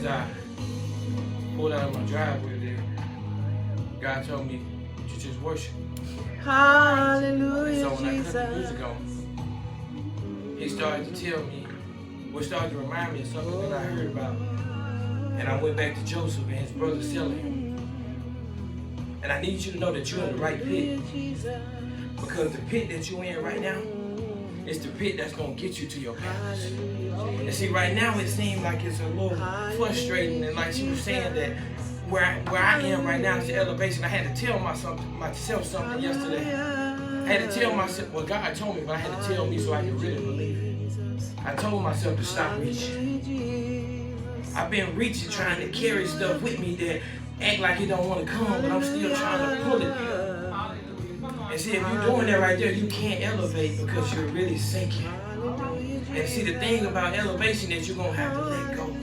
as I pulled out of my driveway there, God told me to just worship. Hallelujah, So when I cut the Jesus. music on, He started to tell me, started to remind me of something that I heard about. And I went back to Joseph and his brothers telling him. And I need you to know that you're in the right pit. Because the pit that you're in right now is the pit that's going to get you to your palace. And see, right now it seems like it's a little frustrating. And like she was saying that where I am right now is the elevation. I had to tell myself something yesterday. I had to tell myself, well, God told me, but I had to tell me so I could really believe it. I told myself to stop reaching. I've been reaching, trying to carry stuff with me that act like it don't want to come, but I'm still trying to pull it. And see, if you're doing that right there, you can't elevate because you're really sinking. And see, the thing about elevation is you're gonna have to let go.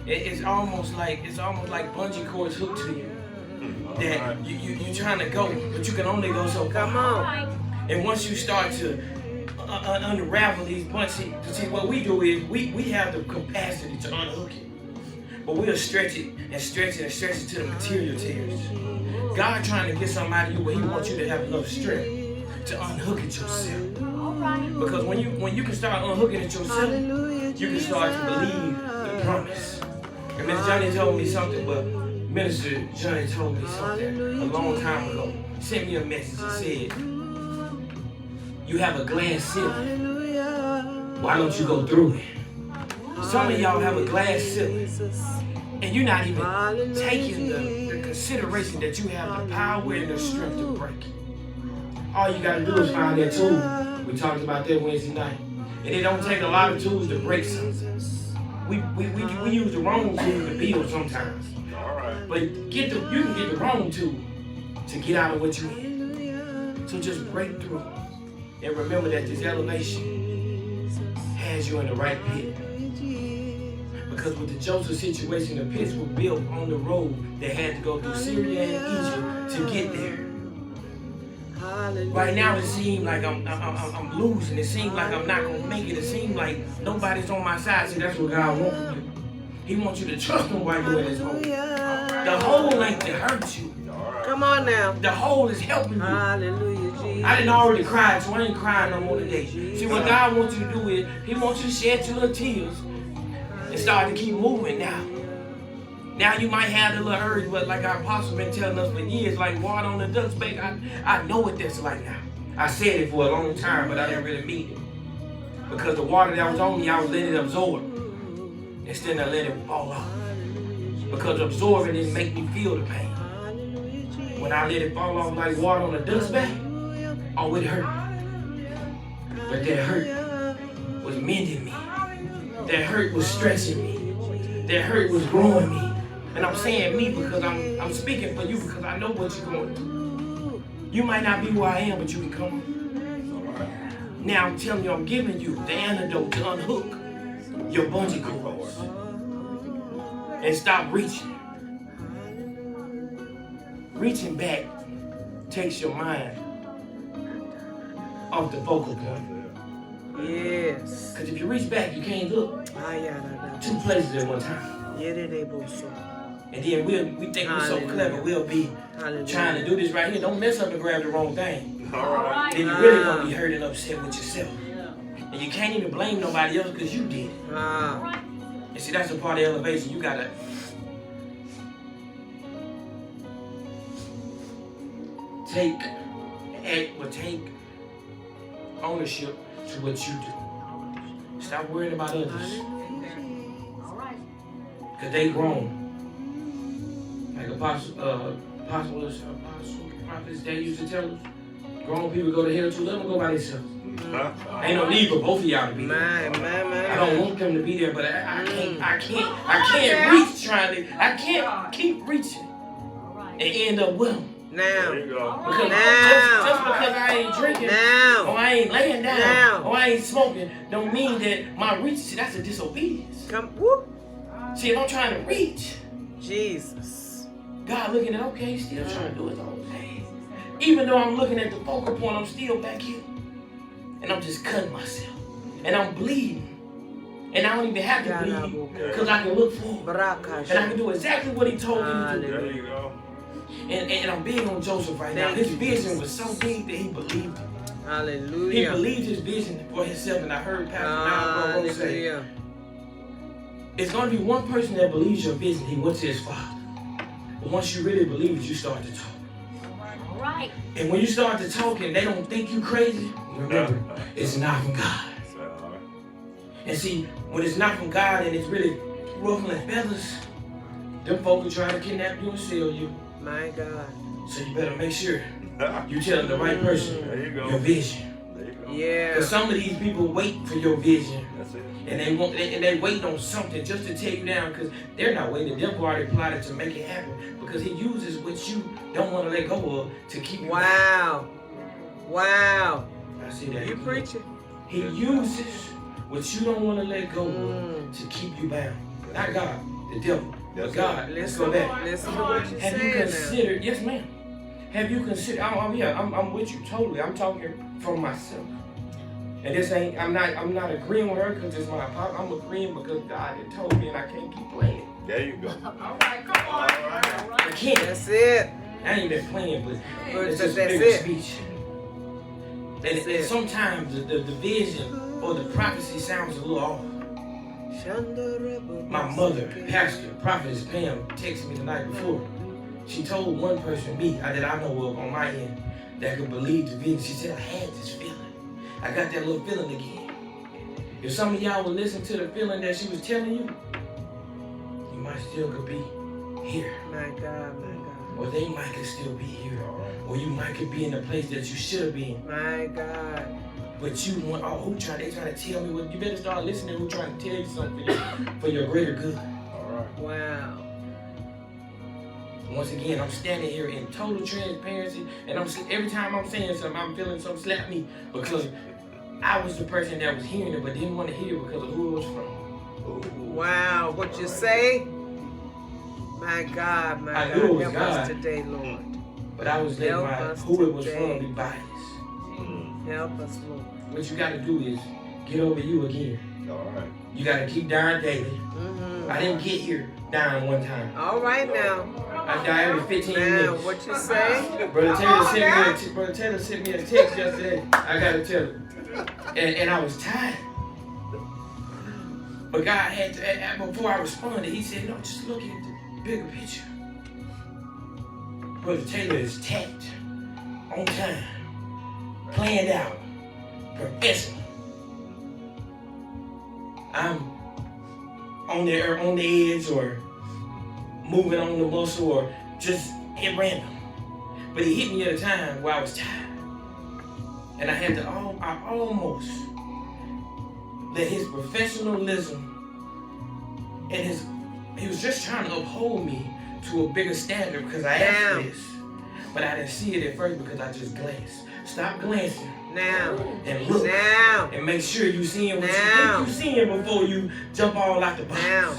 It's almost like bungee cords hooked to you. That you're trying to go, but you can only go so far. Come on. And once you start to unravel these bunches, see what we do is we have the capacity to unhook it. But we'll stretch it and stretch it and stretch it till the material tears. God trying to get something out of you, but He wants you to have enough strength to unhook it yourself. Because when you can start unhooking it yourself, you can start to believe the promise. And Miss Johnny told me something, but Minister Johnny told me something a long time ago. He sent me a message and said, you have a glass ceiling. Why don't you go through it? Some of y'all have a glass ceiling, and you're not even taking the consideration that you have the power and the strength to break it. All you gotta do is find that tool. We talked about that Wednesday night. And it don't take a lot of tools to break something. We use the wrong tool to build sometimes. But you can get the wrong tool to get out of what you're in. So just break through. And remember that this elevation has you in the right pit. Because with the Joseph situation, the pits were built on the road that had to go through Syria and Egypt to get there. Right now it seems like I'm losing. It seems like I'm not going to make it. It seems like nobody's on my side. See, that's what God wants from you. He wants you to trust Him while you're in His hole. The hole ain't to hurt you. Come on now. The hole is helping you. Hallelujah, Jesus. I didn't already cry, so I ain't crying no more today. See, what God wants you to do is, He wants you to shed your little tears and start to keep moving now. Now you might have the little urge, but like our apostle been telling us for years, like water on the duck's back, I know what that's like now. I said it for a long time, but I didn't really mean it. Because the water that was on me, I was letting it absorb instead of letting it fall off. Because absorbing didn't make me feel the pain. When I let it fall off like water on a duck's back, oh, it hurt. But that hurt was mending me. That hurt was stretching me. That hurt was growing me. And I'm saying me because I'm speaking for you because I know what you're going through. You might not be where I am, but you can come. Now I'm telling you, I'm giving you the antidote to unhook your bungee cords and stop reaching. Reaching back takes your mind off the focal point. Yes. Because if you reach back, you can't look two places at one time. And then we think we're so clever, we'll be trying to do this right here. Don't mess up and grab the wrong thing. Alright. Then you're really going to be hurt and upset with yourself. And you can't even blame nobody else because you did it. And see, that's a part of elevation. You got to take ownership to what you do. Stop worrying about others. Because they grown. Like prophets they used to tell us, grown people go to hell too, let them go by themselves. Ain't no need for both of y'all to be there. I don't want them to be there, but I can't reach trying to, I can't keep reaching and end up with them. Now. Because just because I ain't drinking, or I ain't laying down, or I ain't smoking, don't mean that my reach, see, that's a disobedience. See, if I'm trying to reach, Jesus, God looking at, okay, he's still trying to do his own thing. Even though I'm looking at the focal point, I'm still back here. And I'm just cutting myself. And I'm bleeding. And I don't even have to believe because I can look forward. And I can do exactly what he told me to do. There you go. And I'm big on Joseph right now. His vision was so big that he believed it. Hallelujah. He believed his vision for himself. And I heard Pastor Malcolm say, it's going to be one person that believes your vision. He went to his father. But once you really believe it, you start to talk. All right. And when you start to talk and they don't think you crazy, remember, it's not from God. And see, when it's not from God and it's really ruffling feathers, them folk are trying to kidnap you and sell you. My God. So you better make sure you tell the right person your vision. There you go. Yeah. Because some of these people wait for your vision. That's it. And they wait on something just to tear you down because they're not waiting. The devil already plotted to make it happen because he uses what you don't want to let go of to keep you Wow. Wow. back. I see that. You preaching. He uses what you don't want to let go of to keep you bound. Not God, the devil. But God, let's go back. Listen to what you're Have you saying now. considered, yes ma'am, have you considered, I'm with you totally. I'm talking from myself. And this ain't, I'm not agreeing with her because it's my pop. I'm agreeing because God had told me and I can't keep playing. There you go. All right, come on. All right. I can't. That's it. I ain't been playing, but it's That's just a bigger it. speech. That's And it. sometimes the vision or the prophecy sounds a little off. My mother, pastor, prophetess Pam, texted me the night before. She told one person, me, that I know of on my end, that could believe the vision. She said, I had this feeling. I got that little feeling again. If some of y'all would listen to the feeling that she was telling you, you might still could be here. My God, my God. Or they might could still be here. Or you might could be in the place that you should have been. My God. But you want, they trying to tell me what, you better start listening who trying to tell you something for your greater good. All right. Wow. Once again, I'm standing here in total transparency, and every time I'm saying something, I'm feeling something slap me because I was the person that was hearing it, but didn't want to hear it because of who it was from. Wow. What you say? My God, my I God. knew it was Help God. us today, Lord. But I was letting Help my us who it was today. from be biased. Help us, Lord. What you got to do is get over you again. All right. You got to keep dying daily. Mm-hmm. I didn't get here dying one time. All right now. I die every 15 Now, minutes. what you say? Brother Taylor sent me a text yesterday. I gotta tell you, and I was tired. But God had to, before I responded, He said, "No, just look at the bigger picture." Brother Taylor is tapped, on time, planned out, professional. I'm on the edge or moving on the muscle or just at random. But He hit me at a time where I was tired. And I almost let His professionalism and He was just trying to uphold me to a bigger standard because I asked for this. But I didn't see it at first because I just glanced. Stop glancing. Now. And look. Now. And make sure you're seeing what Now. you think you're seeing before you jump all out the box. Now.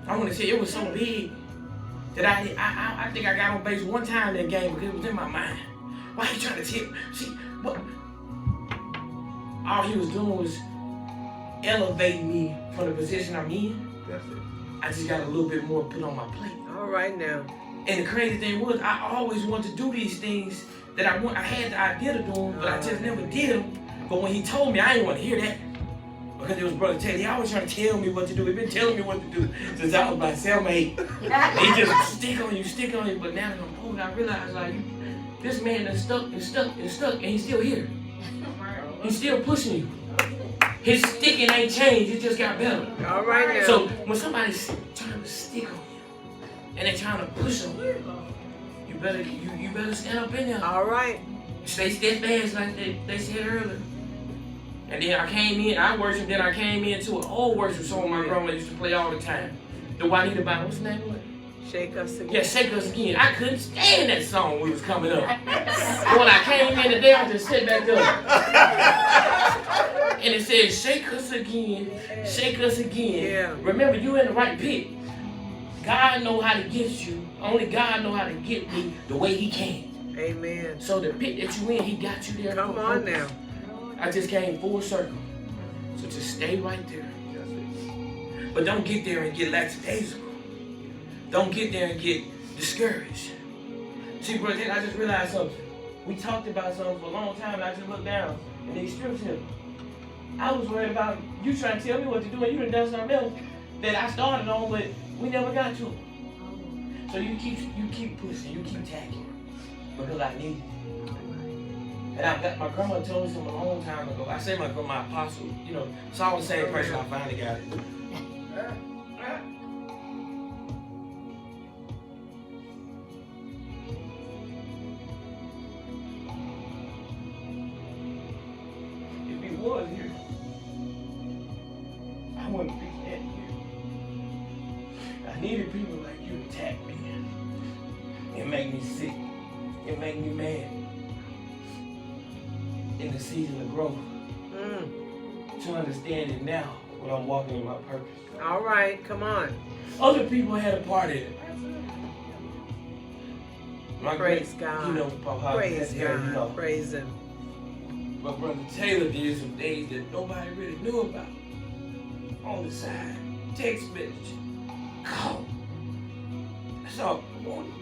I want to say it was so big that I think I got on base one time in that game because it was in my mind. Why are you trying to tell? See, what? All He was doing was elevating me from the position I'm in. That's it. I just got a little bit more put on my plate. All right now. And the crazy thing was, I always wanted to do these things that I had the idea to do them, but I just never did them. But when He told me, I didn't want to hear that. Because it was Brother Taylor. He always trying to tell me what to do. He's been telling me what to do since I was my cellmate. He just stick on you. But now that I'm older, I realize like this man is stuck, and he's still here. He's still pushing you. His sticking ain't changed. It just got better. All right now. So when somebody's trying to stick on you and they're trying to push on you, you better stand up in there. All right. Stay steadfast like they said earlier. And then I came in, I worshiped, then I came into an old worship song my grandma used to play all the time. The Juanita Bond, what's the name of it? Shake us again. Yeah, Shake Us Again. I couldn't stand that song when it was coming up. But when I came in today, I just sit back up. And it said, shake us again, shake us again. Yeah. Remember, you in the right pit. God know how to get you. Only God know how to get me the way He can. Amen. So the pit that you in, He got you there. Come on now. I just came full circle. So just stay right there. That's it. But don't get there and get lackadaisical. Don't get there and get discouraged. See, brother, I just realized something. We talked about something for a long time, and I just looked down, and these scriptures here. I was worried about you trying to tell me what to do, and you done something else that I started on, but we never got to. So you keep pushing, you keep tacking, because I need it. And I got my grandma told me something a long time ago. I say my grandma apostle, you know, it's all the same person. I finally got it. If he was here, I wouldn't be standing here. I needed people like you to tap me and make me sick and make me mad. In the season of growth, to understand it now when I'm walking in my purpose. All right, come on. Other people had a part in it. My Praise great, God. You know, Papa, Praise you God. know, Praise Him. my brother Taylor did some things that nobody really knew about. On the side, text message, call. That's all I wanted.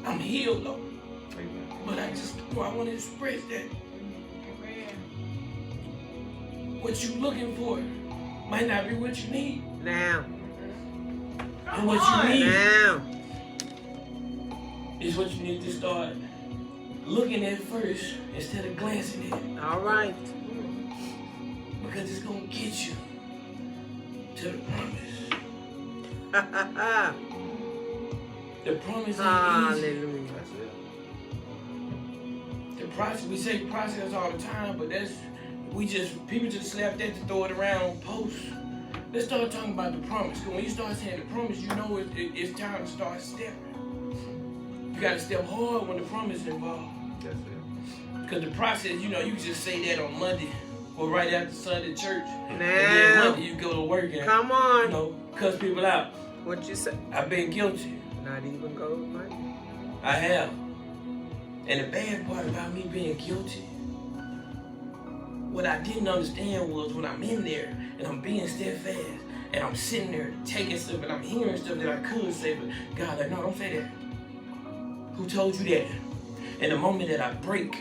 I'm healed though. But I want to express that what you looking for might not be what you need. Now. And what you need Now. is what you need to start looking at first instead of glancing at it. All right. Because it's going to get you to the promise. The promise ain't easy. Hallelujah. That's it. The process, we say process all the time, but people just slap that to throw it around posts. Let's start talking about the promise. Because when you start saying the promise, you know it's time to start stepping. You got to step hard when the promise is involved. That's it. Because the process, you know, you just say that on Monday or right after Sunday church. And then Now. Monday you go to work and, Come you on. know, cuss people out. What you say? I've been guilty. Not even go money. I have. And the bad part about me being guilty, what I didn't understand was when I'm in there and I'm being steadfast and I'm sitting there taking stuff and I'm hearing stuff that I could say, but God, like, no, don't say that. Who told you that? And the moment that I break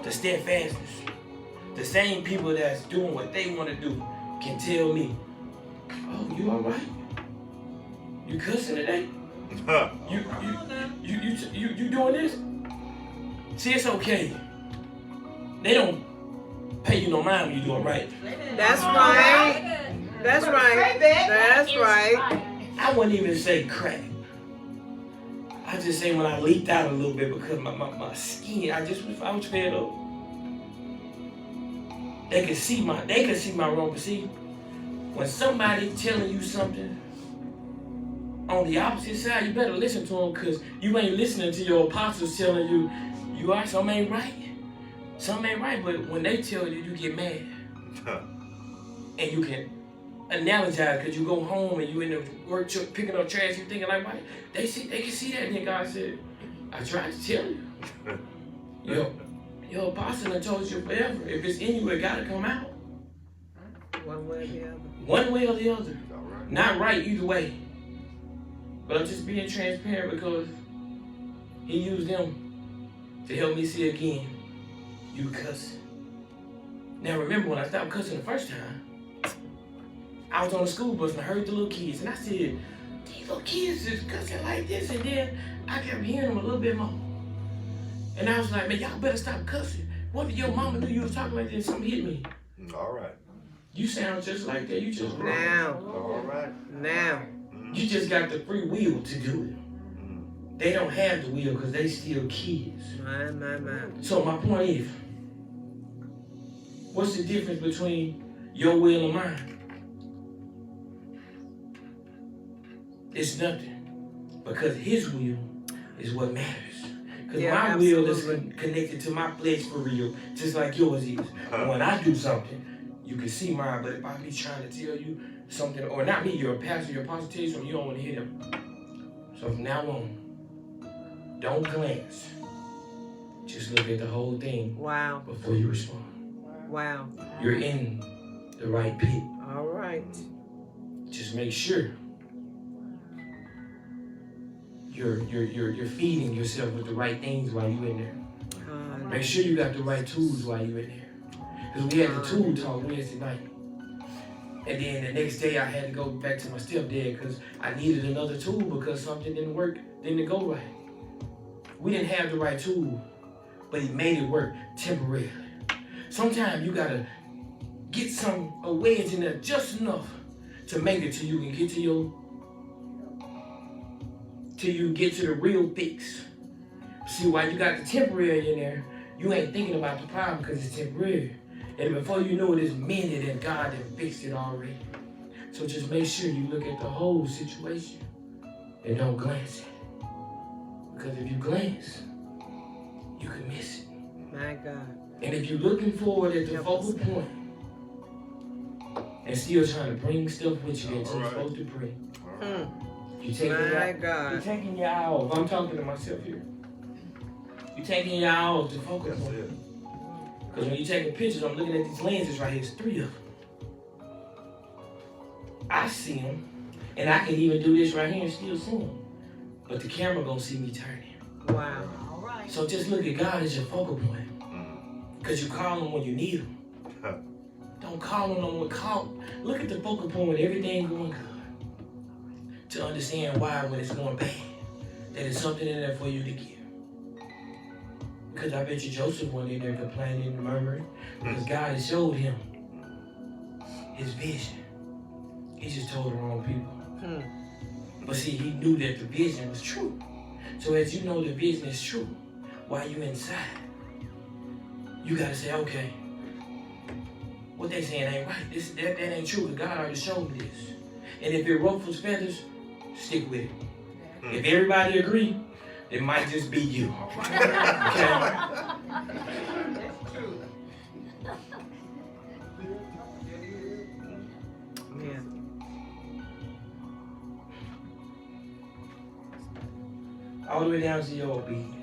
the steadfastness, the same people that's doing what they want to do can tell me, oh, you all right? You cussing today? You doing this? See, it's okay. They don't pay you no mind when you doing right. That's right. That's right. That's right. I wouldn't even say crack. I just say when I leaked out a little bit because my skin, I was fed up. They could see my wrong, but see, when somebody telling you something on the opposite side, you better listen to them because you ain't listening to your apostles telling you, something ain't right. Something ain't right, but when they tell you, you get mad. And you can analogize because you go home and you in the work truck picking up trash, you thinking like, right? They can see that, and then God said, I tried to tell you. Your apostle done told you forever. If it's in you, it gotta come out. One way or the other. One way or the other. All right. Not right either way. But I'm just being transparent because he used them to help me see again, you cussing. Now remember when I stopped cussing the first time, I was on the school bus and I heard the little kids and I said, these little kids is cussing like this, and then I kept hearing them a little bit more. And I was like, man, y'all better stop cussing. What if your mama knew you was talking like this and something hit me? All right. You sound just like that, you just wrong. Now. All right. Now. You just got the free will to do it. They don't have the will because they still kids. My. So my point is, what's the difference between your will and mine? It's nothing. Because his will is what matters. Because Yeah, my will is absolutely. connected to my flesh for real, just like yours is. When I do something, you can see mine, but if I be trying to tell you something, or not me, you're a pastor, your apostle tell you something, you don't want to hear them. So from now on, don't glance. Just look at the whole thing Wow. before you respond. Wow. You're in the right pit. All right. Just make sure you're feeding yourself with the right things while you're in there. Make sure you got the right tools while you're in there. Because we had the tool talk Wednesday night. And then the next day I had to go back to my stepdad because I needed another tool because something didn't work, didn't go right. We didn't have the right tool, but he made it work temporarily. Sometimes you gotta get a wedge in there just enough to make it till you can get till you get to the real fix. See, while you got the temporary in there, you ain't thinking about the problem because it's temporary. And before you know it, it's mended and God has fixed it already. So just make sure you look at the whole situation and don't glance at it. Because if you glance, you can miss it. My God. And if you're looking forward at the focal point and still trying to bring stuff with you that you're supposed to bring, you're taking your eye off. I'm talking to myself here. You're taking your eye off the focal point. Because when you're taking pictures, I'm looking at these lenses right here. There's 3 of them. I see them, and I can even do this right here and still see them. But the camera gonna see me turning. Wow. All right. So just look at God as your focal point. Because you call him when you need him. Don't call him look at the focal point when everything going good. To understand why when it's going bad, that there's something in there for you to give. Because I bet you Joseph wasn't in there complaining and murmuring. Because God had showed him his vision. He just told the wrong people. But see, he knew that the vision was true. So as you know the vision is true, while you inside, you gotta say, okay, what they saying ain't right. That ain't true, because God already showed me this. And if it ruffles feathers, stick with it. If everybody agree, it might just be you. Okay? That's true. Yeah. All the way down to your obedience.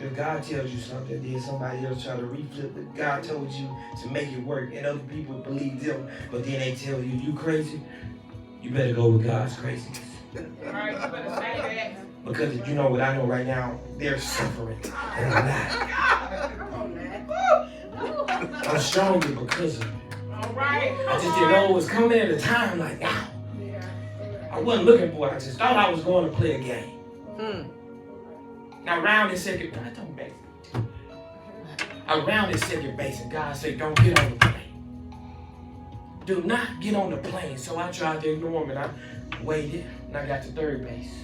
If God tells you something, then somebody else try to reflip it. God told you to make it work, and other people believe them, but then they tell you crazy. You better go with God's craziness. All right, you better say that. Because you know what I know right now, they're suffering, and I'm not. I'm stronger because of it. All right. I just didn't know it was coming at a time like now. I wasn't looking for it. I just thought I was going to play a game. Now round in second, I don't base. I rounded second base, and God said, "Don't get on the plane. Do not get on the plane." So I tried to ignore him, and I waited, and I got to third base.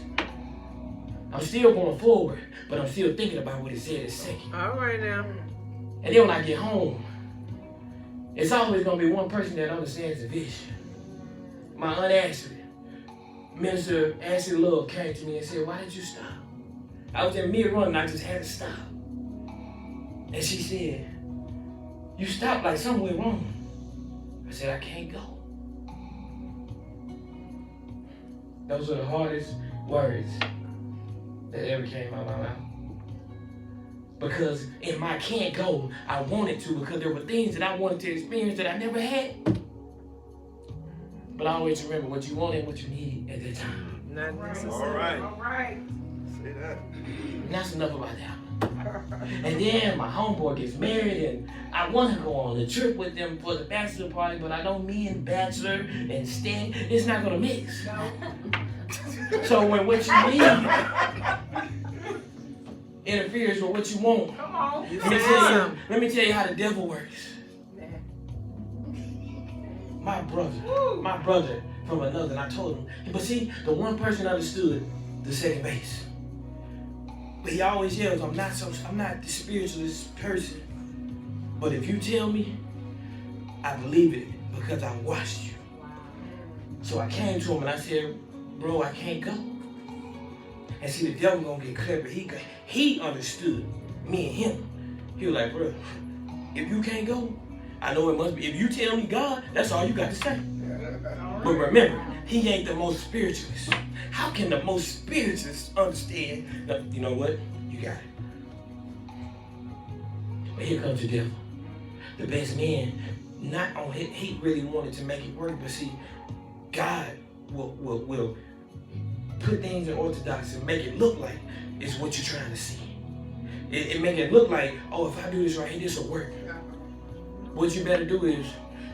I'm still going forward, but I'm still thinking about what he said at second. All right now. And then when I get home, it's always going to be one person that understands the vision. My Aunt Ashley, Minister Ashley Love, came to me and said, "Why did you stop?" I was in mid-run and I just had to stop. And she said, "You stopped like something went wrong." I said, "I can't go." Those are the hardest words that ever came out of my mouth. Because in my can't go, I wanted to, because there were things that I wanted to experience that I never had. But I always remember what you want and what you need at that time. Not necessary. All right. All right. Say that. And that's enough about that. And then my homeboy gets married, and I want to go on a trip with them for the bachelor party, but I know me and bachelor and Sting, it's not going to mix. So when what you need interferes with what you want, Come on. let me tell you how the devil works. My brother from another, and I told him, but see, the one person understood the second base. But he always yells, I'm not the spiritualist person. But if you tell me, I believe it because I watched you. So I came to him and I said, "Bro, I can't go." And see, the devil gonna get clever. He understood me and him. He was like, "Bro, if you can't go, I know it must be. If you tell me God, that's all you got to say." But remember, he ain't the most spiritualist. How can the most spiritualist understand that, you know what? You got it. But here comes the devil. The best man, not on he really wanted to make it work, but see, God will put things in orthodoxy and make it look like it's what you're trying to see. It make it look like, oh, if I do this right here, this will work. What you better do is,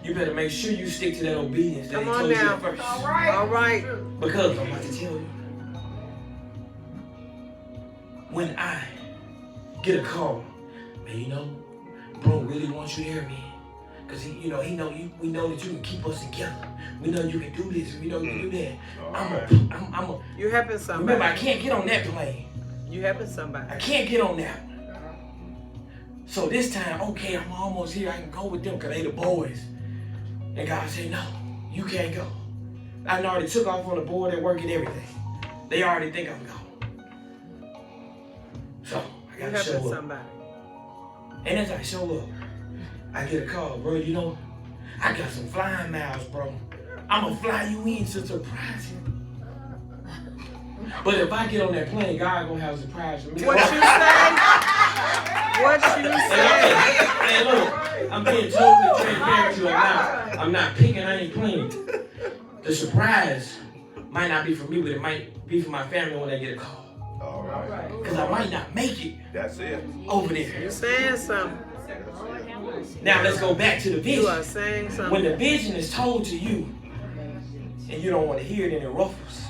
you better make sure you stick to that obedience that he told you at first. All right. Because I'm about to tell you, when I get a call, man, you know, bro really wants you here, man. Cause we know that you can keep us together. We know you can do this. We know you can do that. I'm You helping somebody. Remember, I can't get on that plane. You helping somebody. I can't get on that one. So this time, okay, I'm almost here. I can go with them because they the boys. And God said, no, you can't go. I already took off on the board at work and everything. They already think I'm gone. So I You got to show helping up. somebody. And as I show up, I get a call, bro, you know, I got some flying miles, bro. I'm going to fly you in to surprise you. But if I get on that plane, God going to have a surprise for me. What you say? What you say? Hey, look, I'm being totally transparent to you. I'm not picking, I ain't playing. The surprise might not be for me, but it might be for my family when they get a call. All right. Because I might not make it That's it. over there. You saying something. Now let's go back to the You are vision. saying When something. the vision is told to you, and you don't want to hear it and it ruffles,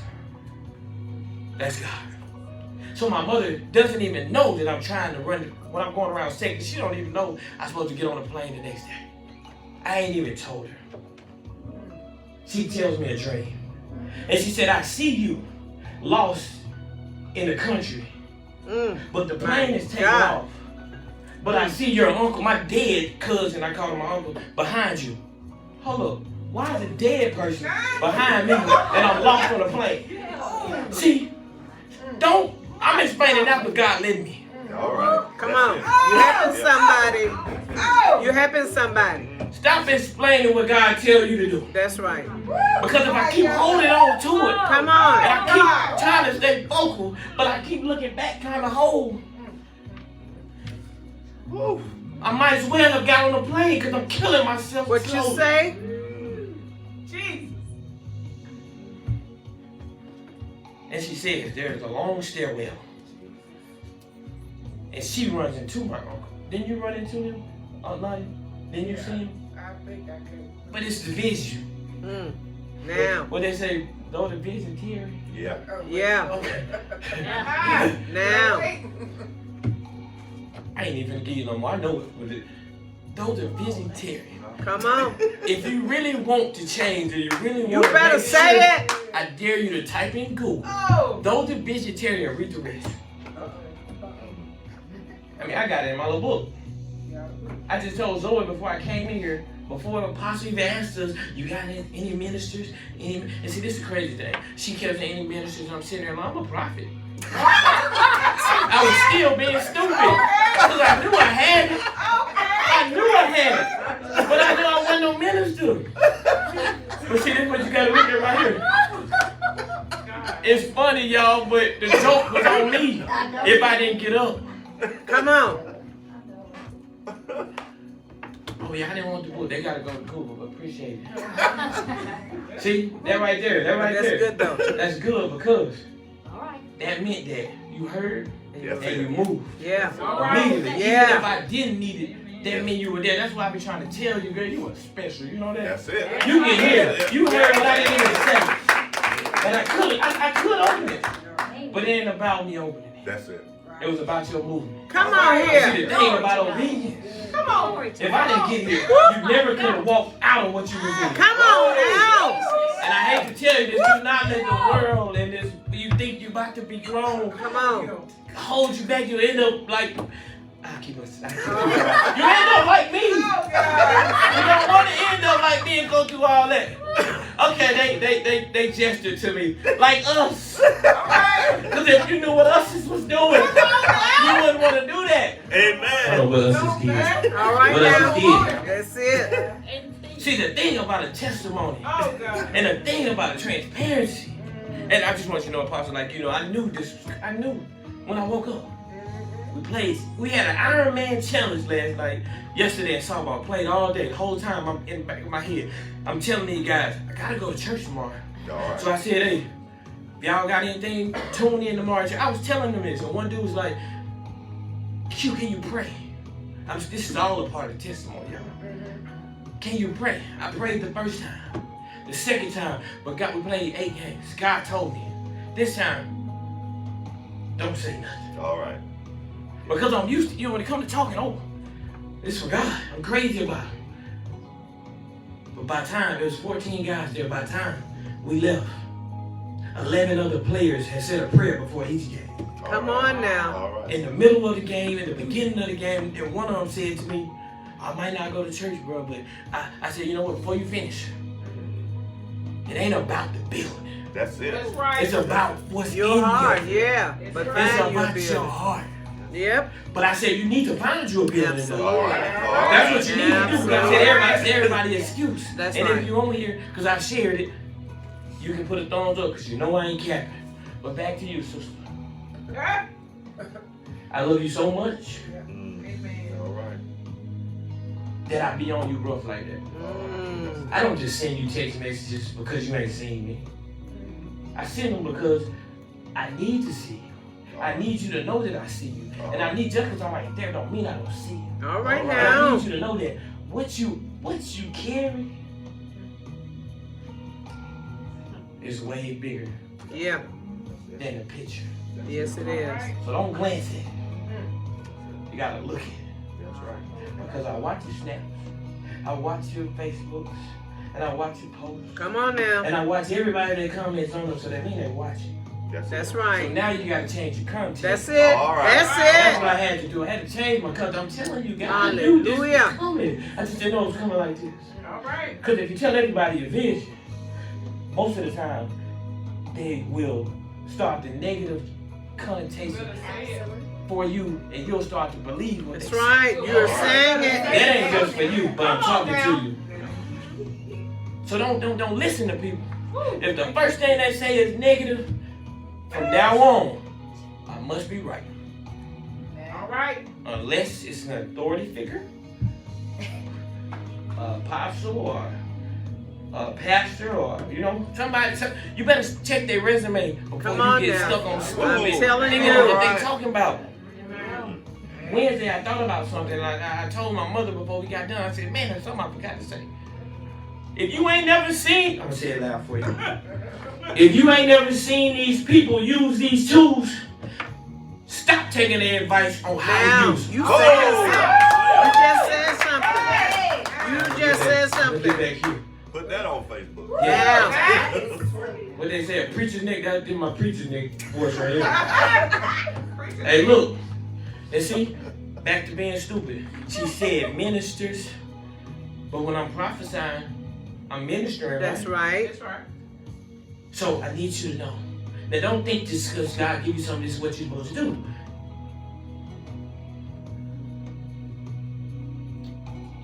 that's God. So my mother doesn't even know that I'm trying to run, when I'm going around second, she don't even know I'm supposed to get on a plane the next day. I ain't even told her. She tells me a dream. And she said, I see you lost in the country, but the plane is taking off. But I see your uncle, my dead cousin, I call him my uncle, behind you. Hold up, why is a dead person behind me and I'm lost on a plane? See, I'm explaining that what God led me. All right. Come That's on. it. You helping somebody. You helping somebody. Stop explaining what God tells you to do. That's right. Because if I keep holding on to it, Come and on. I keep trying to stay vocal, but I keep looking back trying to hold, I might as well have got on the plane because I'm killing myself. What you slowly. say? And she says, there's a long stairwell. And she runs into my uncle. Didn't you run into him, Lottie? Didn't you see him? I think I could. But it's the vision. Now. What they say, though the vision teary. Yeah. Yeah. Okay. Now. I ain't even give you no more. I know it. But though the vision teary. Come on. If you really want to change, or you really want You to better make say sure, it. I dare you to type in Google. Oh. Though the vegetarian, read the rest. I mean, I got it in my little book. I just told Zoe before I came in here, before the apostle even asked us, you got any ministers? And see, this is the crazy thing. She kept saying, any ministers? And I'm sitting there, I'm a prophet. I was still being stupid. Because I knew I had it. I knew I had it. But I knew I wasn't no minister. But see, this is what you got to look at right here. It's funny, y'all, but the joke was on me if I didn't get up. Come on. Oh yeah, I didn't want the book. They gotta go to Google, but appreciate it. See, that right there, that right That's there. good though. That's good because All right. that meant that you heard Yes, and you moved Yeah. immediately. Yeah. Even if I didn't need it, that meant you were there. That's why I be trying to tell you, girl, you were special. You know that? That's it. You can hear. You heard what I didn't even say. And I could open it, but it ain't about me opening it. That's it. It was about your movement. Come on See, here. the thing about obedience, Come on. if I didn't get here, you never could have walked out of what you were doing. Come on now. And I hate to tell you this, do not let the world and this, you think you about to be grown, Come on. hold you back. You end up like, I'll keep us. You end up like me. You don't want to end up like me and go through all that. Okay, they gestured to me like us. Because if you knew what us was doing, you wouldn't want to do that. I know Amen. what us did. All right What us now. did. That's it. See, the thing about a testimony Oh, God. and the thing about a transparency, and I just want you to know, Apostle, like, you know, I knew when I woke up. We had an Iron Man challenge last night, yesterday in softball. Played all day. The whole time I'm in the back of my head. I'm telling these guys, I gotta go to church tomorrow. All right. So I said, hey, if y'all got anything, tune in tomorrow. I was telling them this, and one dude was like, Q, can you pray? This is all a part of the testimony, y'all. Can you pray? I prayed the first time. The second time, but God, we played 8 games. God told me, this time, don't say nothing. All right. Because I'm used to, when it comes to talking, it's for God. I'm crazy about it. But by time, there was 14 guys there. By time we left, 11 other players had said a prayer before each game. Come on now. All right. In the middle of the game, in the beginning of the game, and one of them said to me, I might not go to church, bro, but I said, you know what, before you finish, it ain't about the building. That's it. That's right. It's about what's in Your heart, you. yeah. But It's find your about your building. heart. Yep. But I said, you need to find you a building. Absolutely. though. All right. That's what you need to do. Because I said everybody excuse. That's and right. if you on here, because I shared it, you can put a thumbs up because you know I ain't capping. But back to you, sister. I love you so much All right. that I be on you rough like that. Mm. I don't just send you text messages because you ain't seen me. I send them because I need to see you. I need you to know that I see you. And I need, just because I'm right there don't mean I don't see you. All right All And I now. need you to know that what you carry is way bigger Yeah. than the picture. Yes, it is. So don't glance at it. You gotta look at it. That's right. Because I watch your snaps, I watch your Facebooks, and I watch your posts, Come on now. and I watch everybody that comments on them, so that means they watching. That's it. So right. now you gotta change your content. That's it. All right. That's That's it. what I had to do. I had to change my content. I'm telling you guys, I knew this was Hallelujah. coming. I just didn't know it was coming like this. All right. Because if you tell everybody your vision, most of the time, they will start the negative connotation for you, and you'll start to believe what That's they say. right. You're saying That it. ain't just for you, but I'm talking to you. So don't listen to people. If the first thing they say is negative, from now on, I must be right. All right. Unless it's an authority figure, a apostle or a pastor or somebody. You better check their resume before Come you on get now. stuck on I'm stupid. telling Think you. about what Right. they talking about. Wednesday, I thought about something. Like I told my mother before we got done. I said, "Man, there's something I forgot to say. If you ain't never seen, I'm gonna say it loud for you. If you ain't never seen these people use these tools, stop taking their advice on how Now, to use them." you said something. You just said Let's something. get back here. Put that on Facebook. Yeah. What they say, a preacher's neck, that did my preacher's neck voice right here. Hey, look. And see, back to being stupid. She said ministers, but when I'm prophesying, I'm ministering. That's right. That's right. So I need you to know. Now don't think just because God give you something, this is what you're supposed to do.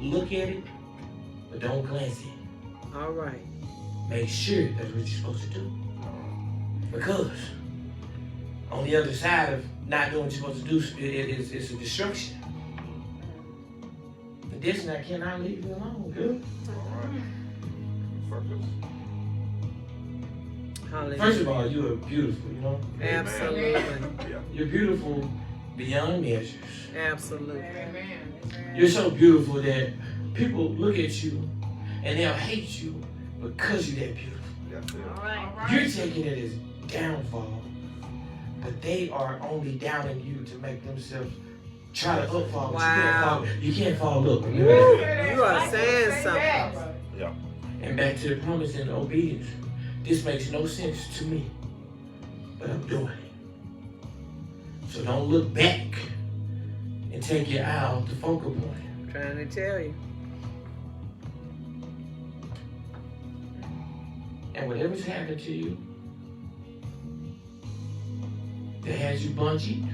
Look at it, but don't glance at it. All right. Make sure that's what you're supposed to do. Because on the other side of not doing what you're supposed to do, it's a destruction. Additionally, I cannot leave you alone, girl. All right. Purpose. Hallelujah. First of all, you are beautiful, you know? Absolutely. Yeah. You're beautiful beyond measures. Absolutely. Amen. You're so beautiful that people look at you and they'll hate you because you're that beautiful. That's it. All right. You're taking it as downfall, but they are only downing you to make themselves try to upfall. But Wow. You can't fall up. You are saying something. Yeah. And back to the promise and the obedience. This makes no sense to me, but I'm doing it. So don't look back and take your eye off the focal point. I'm trying to tell you. And whatever's happened to you that has you bunchy,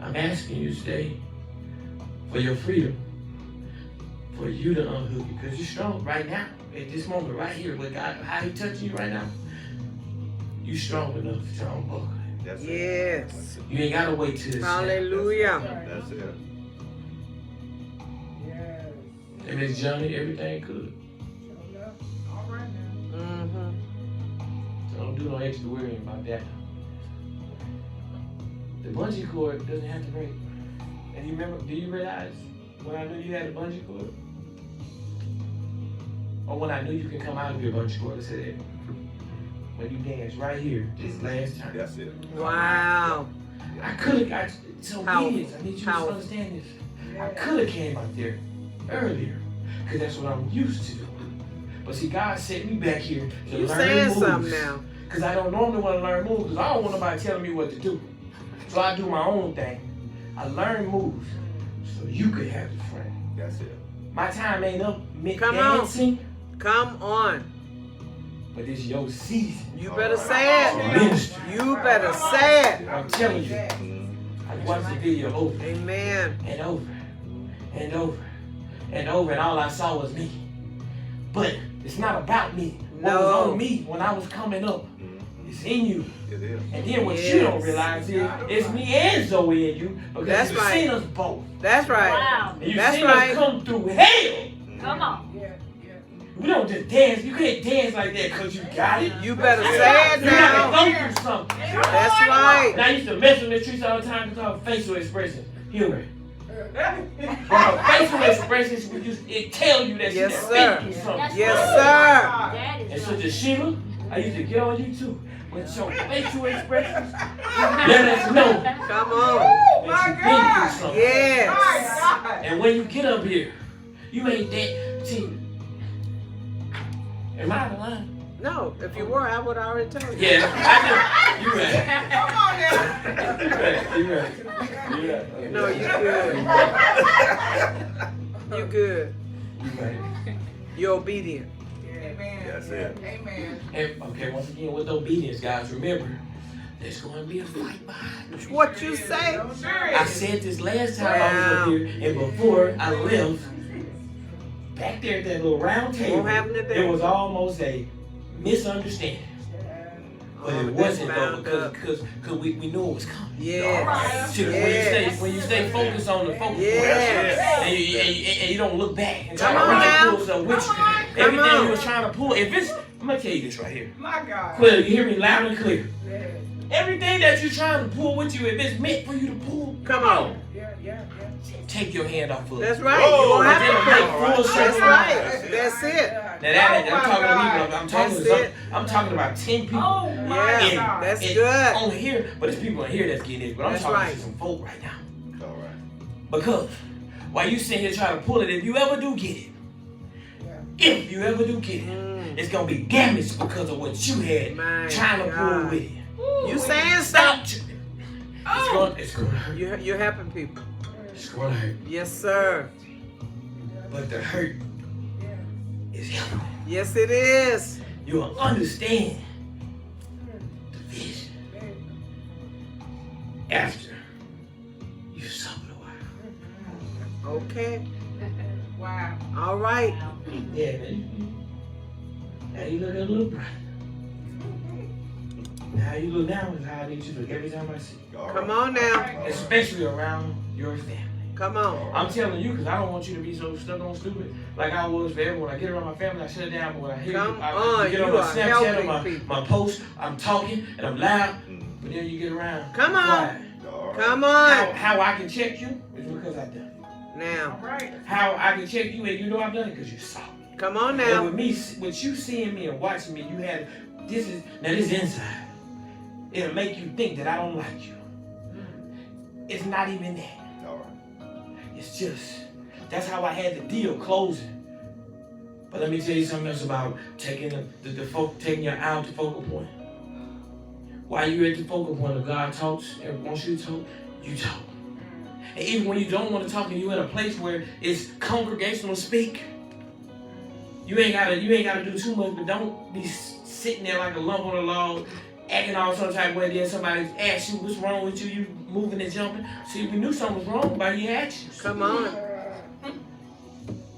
I'm asking you today for your freedom, for you to unhook it, because you're strong right now, at this moment right here, with God, how He touching you right now, you're strong enough to unbuckle it. That's it. Yes. You ain't gotta wait till it's Hallelujah. That's it. Yes. And Miss Johnny, everything good. All right now. Mm-hmm. So don't do no extra worrying about that. The bungee cord doesn't have to break. And you remember, do you realize when I knew you had a bungee cord? Or when I knew you could come out of your bungee cord, I said, when you danced right here, this last time. That's it. Wow. I could have got some How- obedience. I need you to how- understand this. I could have came out there earlier, because that's what I'm used to doing. But see, God sent me back here to You learn saying moves. something now. Because I don't normally want to learn moves, because I don't want nobody telling me what to do. So I do my own thing. I learn moves so you could have the friend. That's it. My time ain't up Come on. dancing, Come on. but it's your season. You better say it. Ministry. You better say it. I'm telling you. Mhm. I watched the video over Amen. and over and over and over, and all I saw was me. But it's not about me. What was No. on me when I was coming up Mhm. is in you. It is. And then what you don't Yes. realize is it's me and Zoe in you, because That's you've right. seen us both. That's right. Wow. And you've That's seen right. us come through hell. Come on. Yeah, yeah. We don't just dance. You can't dance like that because you got it. You better say it You gotta now. go through something. That's right. And I used to mess with the streets all the time because of facial expressions. Humor. Well, facial expressions, it tell you that Yes, you sir. been through something. That's Yes, right. sir. That And is so, right. Jashima, I used to get on you too. With your facial expressions, let us know Come on. that you've been through something. Yes. My God. And when you get up here, you ain't that. See, am I out of line? No, if you were, I would already tell you. Yeah, I just, you right. Come on now. You right. You right. You right. No, you good. You good. You right. You're obedient. Amen. That's it. Amen. And okay, once again, with obedience, guys, remember, there's going to be a fight behind it. What you say? I said this last time I was up here, and before I left, back there at that little round table, Won't happen today. it was almost a misunderstanding. But Oh, it that's wasn't though, bound up. because we knew it was coming. Yes. See, Yes. when you stay focused on the focus Yes. point, and you don't look back and try Come to on now. pull stuff with you. Come on. Everything Come on. you was trying to pull, if it's, I'm gonna tell you this right here. My God. Clear, you hear me loud and clear. Yeah, Everything that you're trying to pull with you, if it's meant for you to pull, Come on. yeah, yeah. take your hand off of it. That's right. Whoa, You won't But have then to make pay. full That's circle. right. That's it. Now that ain't, I'm talking to people. I'm talking to That's it. I'm talking about 10 people. Oh my Yeah. God. That's And good. on here, but it's people in here that's getting it. But I'm That's talking right. to some folk right now. All right. Because while you sitting here trying to pull it, if you ever do get it, if you ever do get it, Mm. it's gonna be damaged because of what you had My trying to pull God. with it. You saying something? Stop. It's gonna hurt. You're helping people. It's gonna hurt. Yes, sir. But the hurt is helping. Yes, it is. You'll understand the vision after you suffered a while. Okay. Wow. All right. Yeah, man. Now you look a little bright. How you look now is how I need you to look every time I see you. All Come right. on now. Especially around your family. Come on. I'm telling you, because I don't want you to be so stuck on stupid like I was for everyone. When I get around my family, I shut it down. But when I hear Come you, I on, get on you my are Snapchat helping or people. my post, I'm talking and I'm loud. Mhm. But then you get around. Come on. quiet. All right. Come How, on. how I can check you is because I've done it. Now. All right. How I can check you and you know I've done it because you saw me. Come on And now. with me, with you seeing me and watching me, you had this is inside. It'll make you think that I don't like you. It's not even that. All right. It's just that's how I had the deal closing. But let me tell you something else about taking taking your eye out the focal point. While you're at the focal point, if God talks and wants you to talk, you talk. And even when you don't want to talk and you're in a place where it's congregational speak, you ain't gotta do too much, but don't be sitting there like a lump on a log, acting all some type of way. Then somebody asks you what's wrong with you, you moving and jumping. See, we knew something was wrong by your actions. Come on.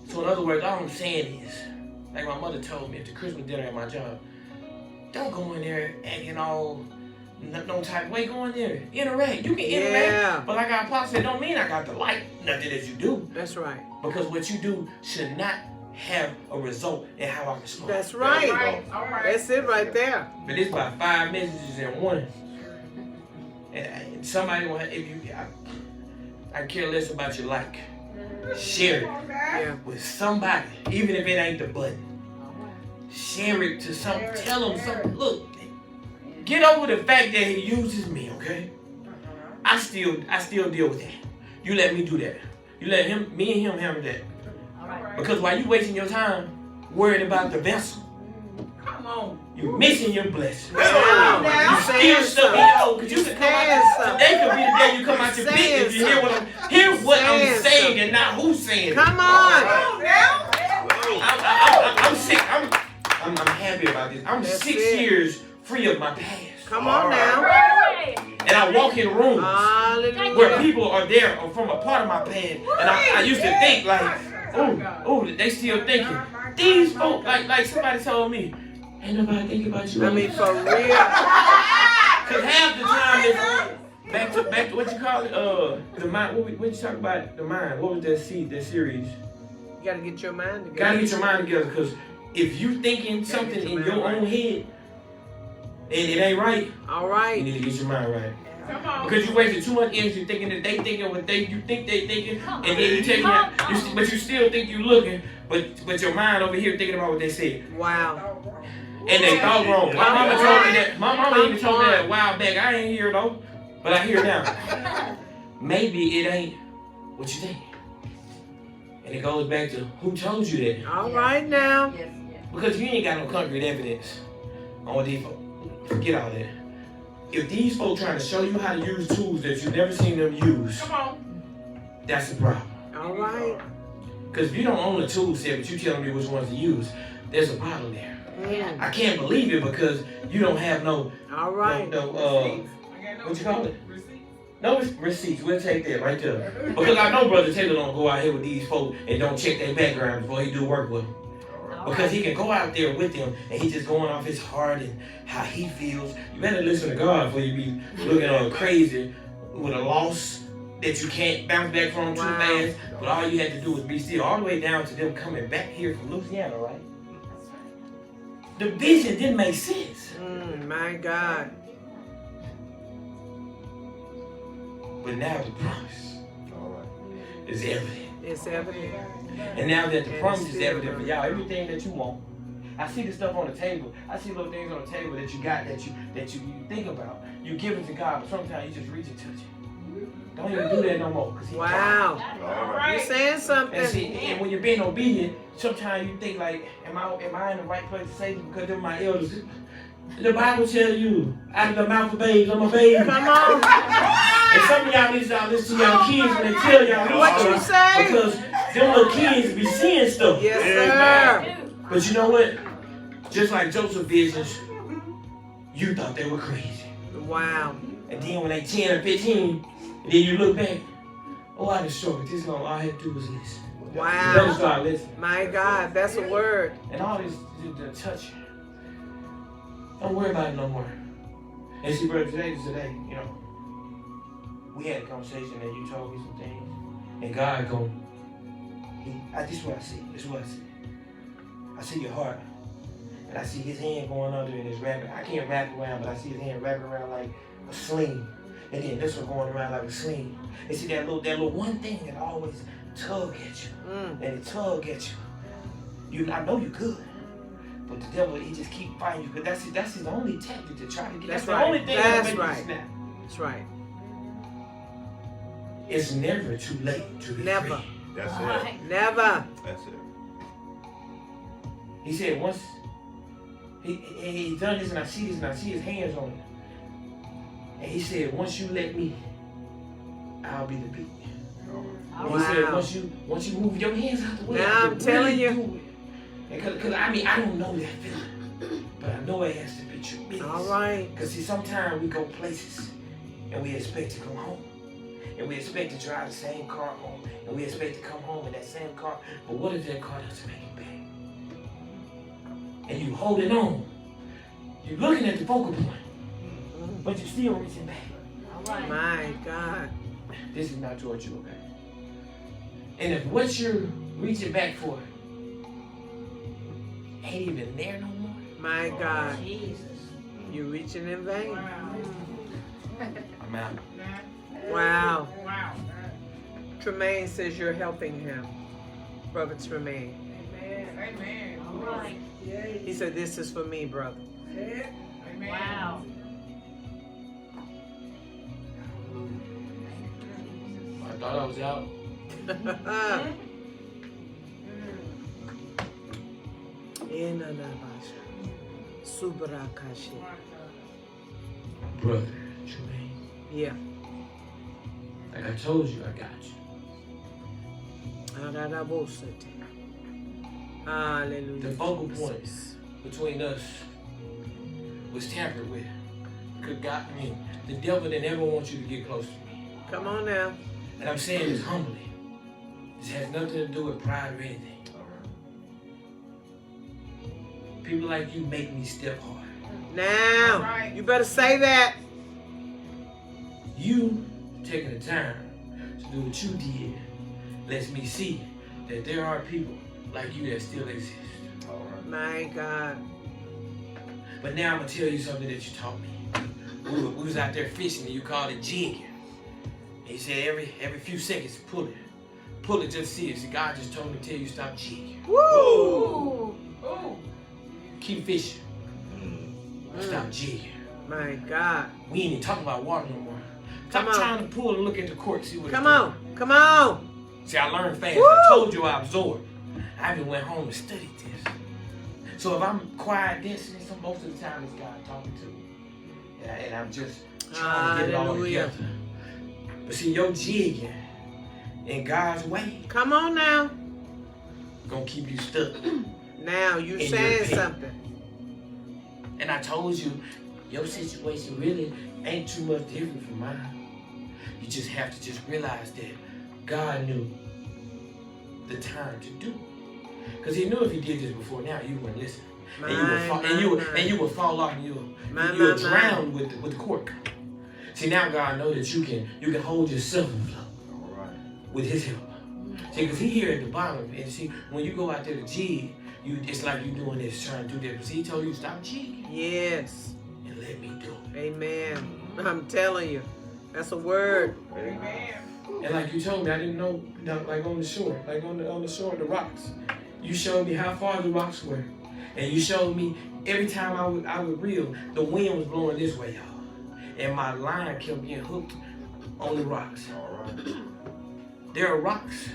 So in other words, all I'm saying is, like my mother told me at the Christmas dinner at my job, don't go in there acting all no type of way, go in there. Interact. You can interact. Yeah. But like our apostle said, don't mean I got to like nothing that you do. That's right. Because what you do should not have a result in how I respond. That's right. All right. That's it right there. But it's about 5 messages in one. And somebody will, if you, I care less about your like. Share it Yeah. with somebody, even if it ain't the button. Share it to some. Tell them something. Look, get over the fact that he uses me. Okay. I still deal with that. You let me do that. You let me and him handle that. Because while you wasting your time worried about the vessel, Come on. you missing your blessing. Wow. now. You still stuck in your hole because you can come out. Today could be the day you come out your pit if you hear what I'm saying and not who's saying it. Come on. Come on now. I'm sick. I'm happy about this. I'm That's 6 it. years free of my past. Come on now. And I walk in rooms where Hallelujah. people are there or from a part of my past. And I used to think like, oh, they still thinking. These folks, like somebody told me, ain't nobody thinking about you. I mean, for real. Because half the time it's back to what you call it, the mind. What you talk about the mind? What was that series? You gotta get your mind together. Gotta get your mind together, because if you thinking something in your own head and it ain't right, All you right. need to get your mind right. Come on. Because you wasted too much energy thinking that they thinking what you think they thinking, and then you taking that, but you still think you looking, but your mind over here thinking about what they said, Wow. and they thought wrong. My mama told me that. My mama even told me that a while back. I ain't hear though, but I hear now. Maybe it ain't what you think, and it goes back to who told you that. All right now. Because you ain't got no concrete evidence on what these folks. Forget all that. If these folks trying to show you how to use tools that you've never seen them use, Come on. that's the problem. All right. Because if you don't own the tool set, but you telling me which ones to use, there's a problem there. Mm. I can't believe it because you don't have no, All right. what you call it? No receipts. We'll take that right there. Because I know Brother Taylor don't go out here with these folks and don't check their background before he do work with them. Because he can go out there with them and he just going off his heart and how he feels. You better listen to God before you be looking all crazy with a loss that you can't bounce back from too fast. But all you had to do was be still, all the way down to them coming back here from Louisiana, right? The vision didn't make sense. My God. But now the promise is evident. It's evident. And now that the promise is evident for y'all, everything that you want. I see the stuff on the table. I see little things on the table that you got that you think about. You give it to God, but sometimes you just reach and touch it. Don't even do that no more. Cause Wow. You're saying something. And see, and when you're being obedient, sometimes you think like, am I in the right place to say this because they're my elders? The Bible tells you, out of the mouth of babes, I'm a baby. Come on. And some of y'all need to listen to y'all kids when they tell y'all What you say? because them little kids be seeing stuff. Yes, sir. But you know what? Just like Joseph's visions, you thought they were crazy. Wow. And then when they 10 or 15, and then you look back, oh, I just struggled. This long, all I had to do was listen. Better Wow. start listening. My God, that's a word. And all this, the touch. Don't worry about it no more. And see, brother, today, you know, we had a conversation and you told me some things. And God this is what I see. This is what I see. I see your heart. And I see his hand going under and his wrapping. I can't wrap around, but I see his hand wrapping around like a sling. And then this one going around like a sling. And see that little one thing that always tug at you. And it tug at you. I know you're good. But the devil, he just keep fighting you. Because that's his only tactic to try to get. That's the only thing that makes you snap. That's right. It's never too late to be Never. free. That's it. Never. That's it. He said once he done this and I see this and I see his hands on it. And he said, once you let me, I'll be the beat. And he said, once you move your hands out the way, Now I'm telling you. Because I mean, I don't know that feeling. But I know it has to be true business. All right. Because see, sometimes we go places and we expect to come home. And we expect to drive the same car home. And we expect to come home in that same car. But what if that car doesn't make it back? And you holding on. You're looking at the focal point. but you're still reaching back. My God. This is not towards you, okay? And if what you're reaching back for ain't even there no more, My God. You're reaching in vain. I'm out. Wow. Wow. Tremaine says you're helping him. Brother Tremaine. Amen. He said, this is for me, brother. Amen. Wow. I thought I was out. Subarakashi. Brother Tremaine, Yeah. like I told you, I got you. Hallelujah. The focal points between us was tampered with. Because God, I mean, the devil didn't ever want you to get close to me. Come on now. And I'm saying this humbly. This has nothing to do with pride or anything. People like you make me step hard. Now, Right. you better say that. You taking the time to do what you did lets me see that there are people like you that still exist. My God. But now I'm gonna tell you something that you taught me. We was out there fishing and you called it jigging. And you said every few seconds pull it. Pull it, just see it. See, God just told me to tell you stop jigging. Woo! Ooh. Keep fishing. Stop jigging. My God. We ain't even talking about water no more. Stop Come on. trying to pull and look at the cork, see what Come it's on. Come on. doing. See, I learned fast. Woo! I told you I absorbed. I even went home and studied this. So if I'm quiet dancing, so most of the time it's God talking to me. And I'm just trying to get it all Hallelujah. together. But see, your jigging in God's way Come on now. gonna keep you stuck. Now, you In your saying pit. something. And I told you, your situation really ain't too much different from mine. You just have to just realize that God knew the time to do it. Because he knew if he did this before now, you wouldn't listen. And you would fall, and you would fall off and you would drown with the cork. See, now God knows that you can hold yourself afloat with his help. See, because he here at the bottom. And see, when you go out there to jig, it's like you doing this, trying to do that. But see, he told you stop jigging Yes. and let me do it. Amen. I'm telling you. That's a word. Amen. And like you told me, I didn't know, like on the shore, like on the shore of the rocks. You showed me how far the rocks were. And you showed me every time I would reel, the wind was blowing this way, y'all. And my line kept getting hooked on the rocks. There are rocks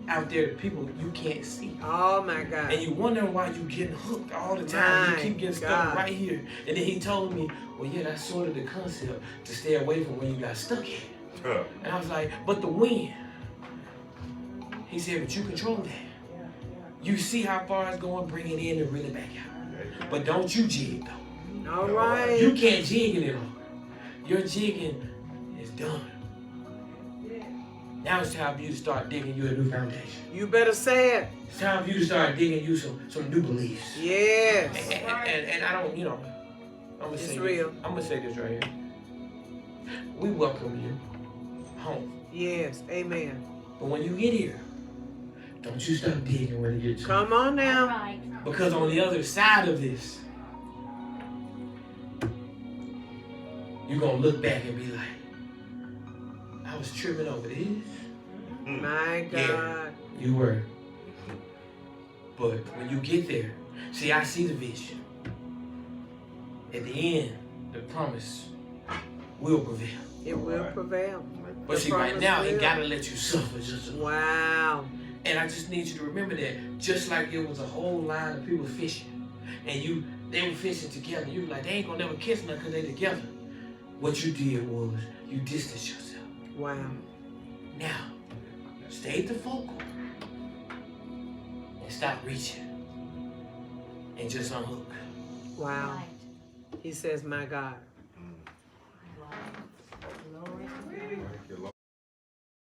out there that people you can't see. Oh, my God. And you wondering why you getting hooked all the time. My You keep getting stuck God. right here. And then he told me, well, yeah, that's sort of the concept, to stay away from where you got stuck at. And I was like, but the wind. He said, but you control that. You see how far it's going, bring it in and reel it back out. But don't you jig though. All right. You can't jig it anymore. Your jigging is done. Now it's time for you to start digging you a new foundation. You better say it. It's time for you to start digging you some new beliefs. Yes. And I don't, I'm gonna It's say real. This. I'm gonna say this right here. We welcome you home. Yes. Amen. But when you get here, don't you stop digging when you get to Come on now. Right. Because on the other side of this, you're gonna look back and be like, I was tripping over this. My God. You were. But when you get there, see, I see the vision. At the end, the promise will prevail. It will prevail. But The see, right promise now, it will. gotta let you suffer just a little. Wow. And I just need you to remember that, just like it was a whole line of people fishing, and they were fishing together. You were like, they ain't gonna never kiss nothing because they together. What you did was you distanced yourself. Wow. Now, stay at the focal and stop reaching and just unhook. Wow. Right. He says, my God.